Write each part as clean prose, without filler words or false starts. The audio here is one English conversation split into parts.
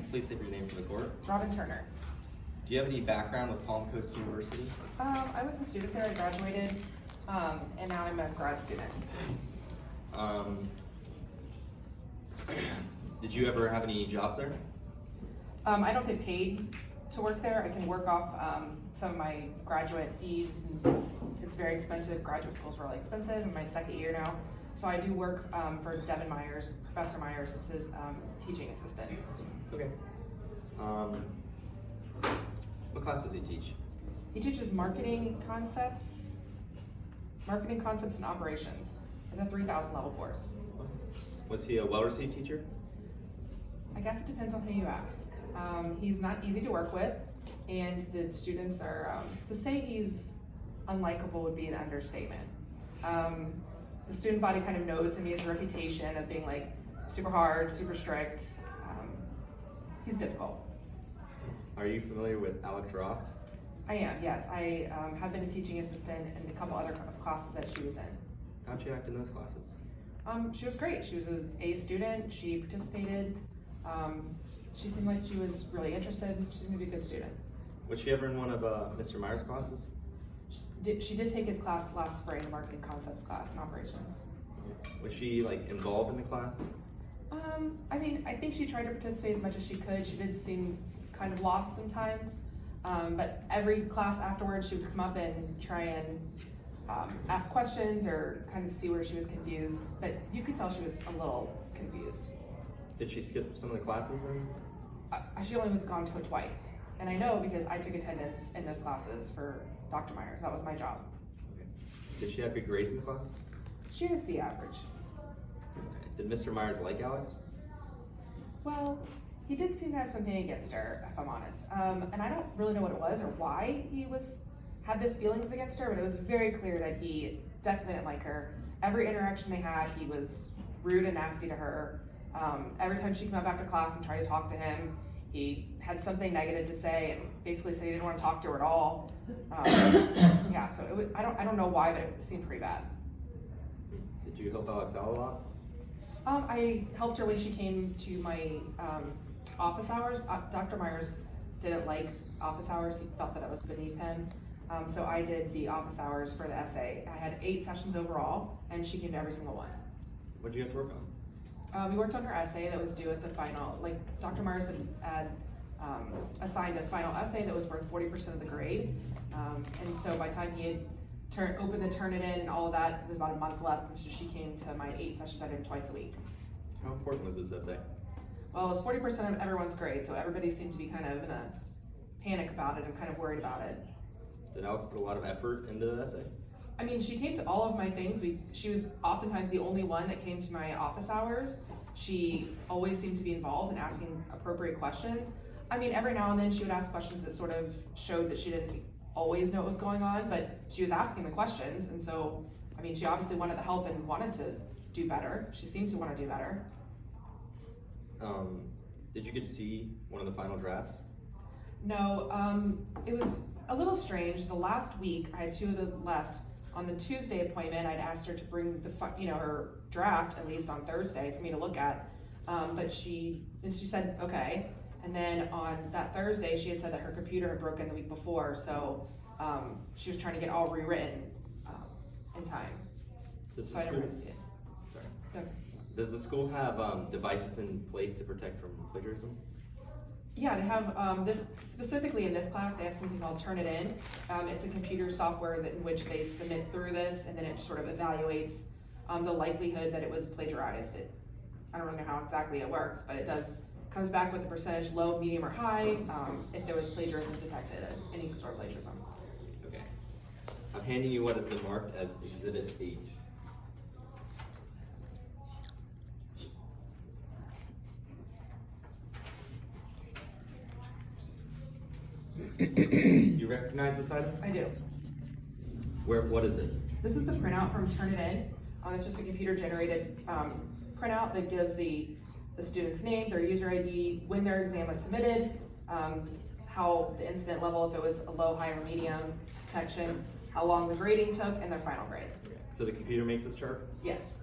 Please state your name for the court. Robin Turner. Do you have any background with Palm Coast University? I was a student there. I graduated, and now I'm a grad student. Did you ever have any jobs there? I don't get paid to work there. I can work off some of my graduate fees. It's very expensive. Graduate school's really expensive. I'm my second year now. So I do work for Devin Myers, Professor Myers. This is teaching assistant. Okay. What class does he teach? He teaches marketing concepts and operations. It's a 3,000 level course. Was he a well-received teacher? I guess it depends on who you ask. He's not easy to work with, and the students are, to say he's unlikable would be an understatement. The student body kind of knows him. He has a reputation of being like super hard, super strict. He's difficult. Are you familiar with Alex Ross? I am, yes. I have been a teaching assistant in a couple other classes that she was in. How'd you act in those classes? She was great. She was an A student. She participated. She seemed like she was really interested. She seemed to be a good student. Was she ever in one of Mr. Myers' classes? She did take his class last spring, the marketing concepts class and operations. Was she like involved in the class? I mean, I think she tried to participate as much as she could. She did seem kind of lost sometimes, but every class afterwards she would come up and try and ask questions or kind of see where she was confused, but you could tell she was a little confused. Did she skip some of the classes then? She only was gone to it twice, and I know because I took attendance in those classes for Dr. Myers. That was my job. Okay. Did she have good grades in the class? She had a C average. Okay. Did Mr. Myers like Alex? Well, he did seem to have something against her, if I'm honest. And I don't really know what it was or why he had this feelings against her, but it was very clear that he definitely didn't like her. Every interaction they had, he was rude and nasty to her. Every time she came up after class and tried to talk to him, he had something negative to say and basically said he didn't want to talk to her at all. Yeah, so it was, I don't know why, but it seemed pretty bad. Did you help Alex out a lot? I helped her when she came to my office hours. Dr. Myers didn't like office hours. He felt that it was beneath him. So I did the office hours for the essay. I had 8 sessions overall, and she came to every single one. What did you guys work on? We worked on her essay that was due at the final. Like Dr. Myers had assigned a final essay that was worth 40% of the grade. And so by the time he had opened the Turnitin and all of that, there was about a month left, and so she came to my 8 sessions I did twice a week. How important was this essay? Well, it was 40% of everyone's grade, so everybody seemed to be kind of in a panic about it and kind of worried about it. Did Alex put a lot of effort into the essay? I mean, she came to all of my things. She was oftentimes the only one that came to my office hours. She always seemed to be involved in asking appropriate questions. I mean, every now and then she would ask questions that sort of showed that she didn't always know what was going on, but she was asking the questions, and so, I mean, she obviously wanted the help and wanted to do better. She seemed to want to do better. Did you get to see one of the final drafts? No, it was a little strange. The last week, I had 2 of those left. On the Tuesday appointment, I'd asked her to bring her draft at least on Thursday for me to look at, but she said okay. And then on that Thursday, she had said that her computer had broken the week before, so she was trying to get all rewritten in time. Does So I the never school, got to see it. sorry. Okay. Does the school have devices in place to protect from plagiarism? Yeah, they have this specifically in this class. They have something called Turnitin. It's a computer software in which they submit through this, and then it sort of evaluates the likelihood that it was plagiarized. I don't really know how exactly it works, but it comes back with a percentage, low, medium, or high, if there was plagiarism detected, any sort of plagiarism. Okay. I'm handing you what has been marked as Exhibit 8. You recognize this item? I do. What is it? This is the printout from Turnitin. It's just a computer-generated printout that gives the student's name, their user ID, when their exam was submitted, how the incident level, if it was a low, high, or medium detection, how long the grading took, and their final grade. Okay. So the computer makes this chart? Yes.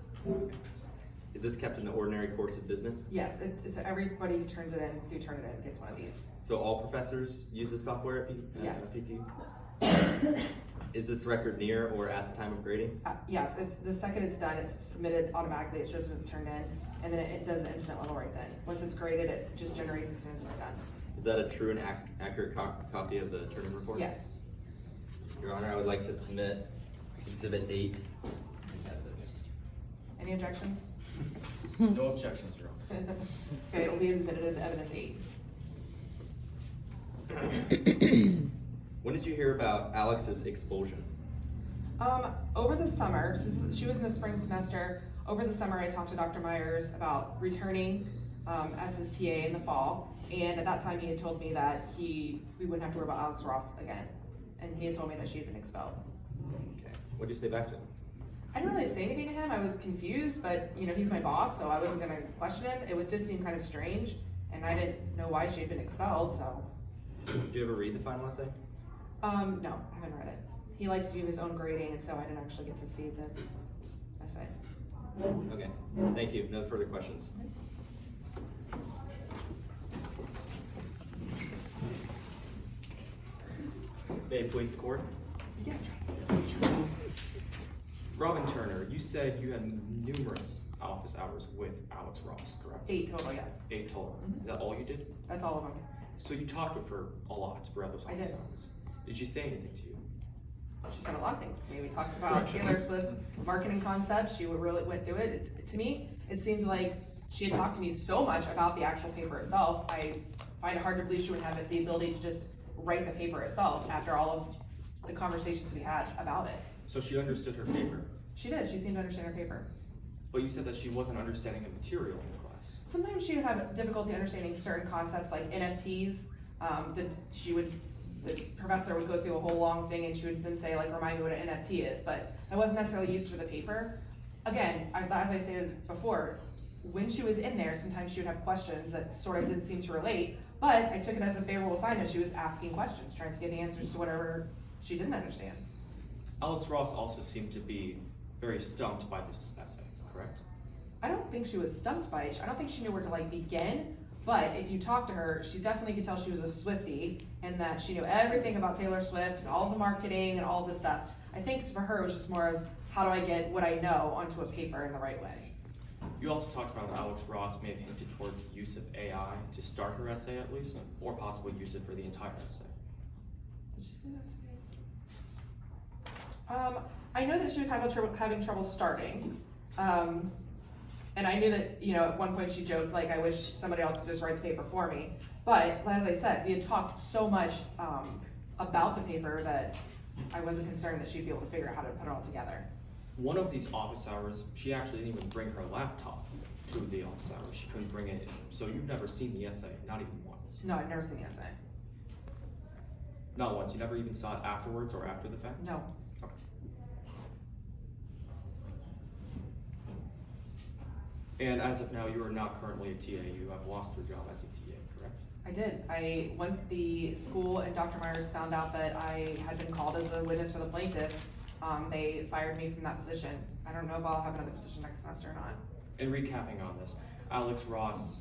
Is this kept in the ordinary course of business? Yes, it's everybody who turns it in through Turnitin gets one of these. So all professors use this software at Yes. PTU? Is this record near or at the time of grading? Yes, the second it's done, it's submitted automatically. It shows when it's turned in, and then it does an incident level right then. Once it's graded, it just generates as soon as it's done. Is that a true and accurate copy of the turn-in report? Yes. Your Honor, I would like to submit Exhibit 8 as evidence. Any objections? No objections, Your Honor. Okay, it will be admitted into evidence 8. When did you hear about Alex's expulsion? Over the summer, since she was in the spring semester, over the summer I talked to Dr. Myers about returning as his TA in the fall, and at that time he had told me that we wouldn't have to worry about Alex Ross again, and he had told me that she had been expelled. Okay. What did you say back to him? I didn't really say anything to him. I was confused, but he's my boss, so I wasn't gonna question him. It did seem kind of strange, and I didn't know why she had been expelled, so. Did you ever read the final essay? No, I haven't read it. He likes to do his own grading, and so I didn't actually get to see the essay. Okay, thank you. No further questions. May it please the court? Yes. Robin Turner, you said you had numerous office hours with Alex Ross, correct? 8 total, yes. 8 total. Mhm. Is that all you did? That's all of them. So you talked with her a lot throughout those I office did. hours. Did she say anything to you? She said a lot of things to me. We talked about Taylor Swift marketing concepts. She really went through it. To me, it seemed like she had talked to me so much about the actual paper itself. I find it hard to believe she would have the ability to just write the paper itself after all of the conversations we had about it. So she understood her paper, She did. She seemed to understand her paper. but you said that she wasn't understanding the material in the class. Sometimes she would have difficulty understanding certain concepts like NFTs. The professor would go through a whole long thing and she would then say, like, remind me what an NFT is, but that wasn't necessarily used for the paper. Again, as I stated before, when she was in there, sometimes she would have questions that sort of didn't seem to relate, but I took it as a favorable sign that she was asking questions, trying to get the answers to whatever she didn't understand. Alex Ross also seemed to be very stumped by this essay, correct? I don't think she was stumped by it. I don't think she knew where to begin, but if you talk to her, she definitely could tell she was a Swiftie and that she knew everything about Taylor Swift and all of the marketing and all this stuff. I think for her it was just more of, how do I get what I know onto a paper in the right way? You also talked about how Alex Ross may have hinted towards use of AI to start her essay at least, or possibly use it for the entire essay. Did she say that to me? I know that she was having trouble starting. And I knew that, at one point she joked, like, I wish somebody else could just write the paper for me. But, as I said, we had talked so much about the paper that I wasn't concerned that she'd be able to figure out how to put it all together. One of these office hours, she actually didn't even bring her laptop to the office hours. She couldn't bring it in. So you've never seen the essay, not even once. No, I've never seen the essay. Not once. You never even saw it afterwards or after the fact? No. Okay. And as of now, you are not currently a TA. You have lost your job as a TA, correct? I did. Once the school and Dr. Myers found out that I had been called as a witness for the plaintiff, they fired me from that position. I don't know if I'll have another position next semester or not. And recapping on this, Alex Ross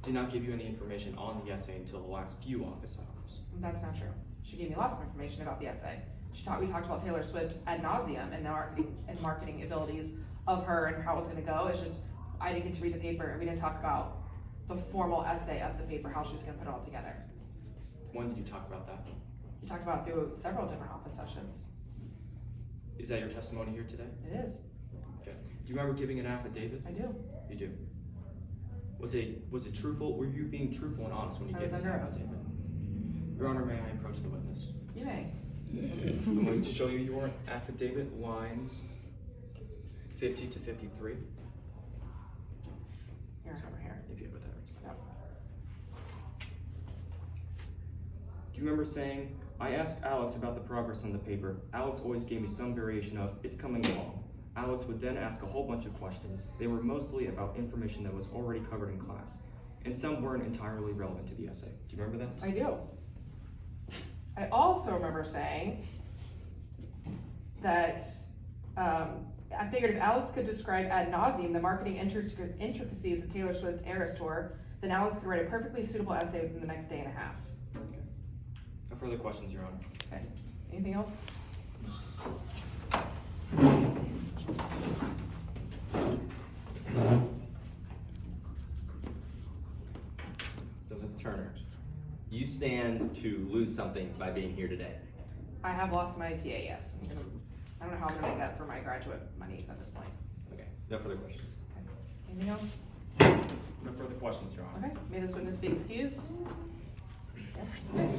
did not give you any information on the essay until the last few office hours. That's not true. She gave me lots of information about the essay. We talked about Taylor Swift ad nauseum and the marketing abilities of her and how it was going to go. It's just I didn't get to read the paper and we didn't talk about the formal essay of the paper, how she was going to put it all together. When did you talk about that? We talked about it through several different office sessions. Is that your testimony here today? It is. Okay. Do you remember giving an affidavit? I do. You do. Was it truthful? Were you being truthful and honest when you I gave was this under oath. affidavit? Your Honor, may I approach the witness? You may. I'm going to show you your affidavit, lines 50 to 53. Here, over here. If you have it there, it's fine. Yep. Do you remember saying, I asked Alex about the progress on the paper. Alex always gave me some variation of, it's coming along. Alex would then ask a whole bunch of questions. They were mostly about information that was already covered in class, and some weren't entirely relevant to the essay. Do you remember that? I do. I also remember saying that I figured if Alex could describe ad nauseum the marketing intricacies of Taylor Swift's Eras Tour, then Alex could write a perfectly suitable essay within the next day and a half. Okay. No further questions, Your Honor. Okay, anything else? So Ms. Turner, you stand to lose something by being here today. I have lost my TA, yes. I don't know how I'm gonna make up for my graduate monies at this point. Okay, no further questions. Okay. Anything else? No further questions, Your Honor. Okay, may this witness be excused? Yes, okay.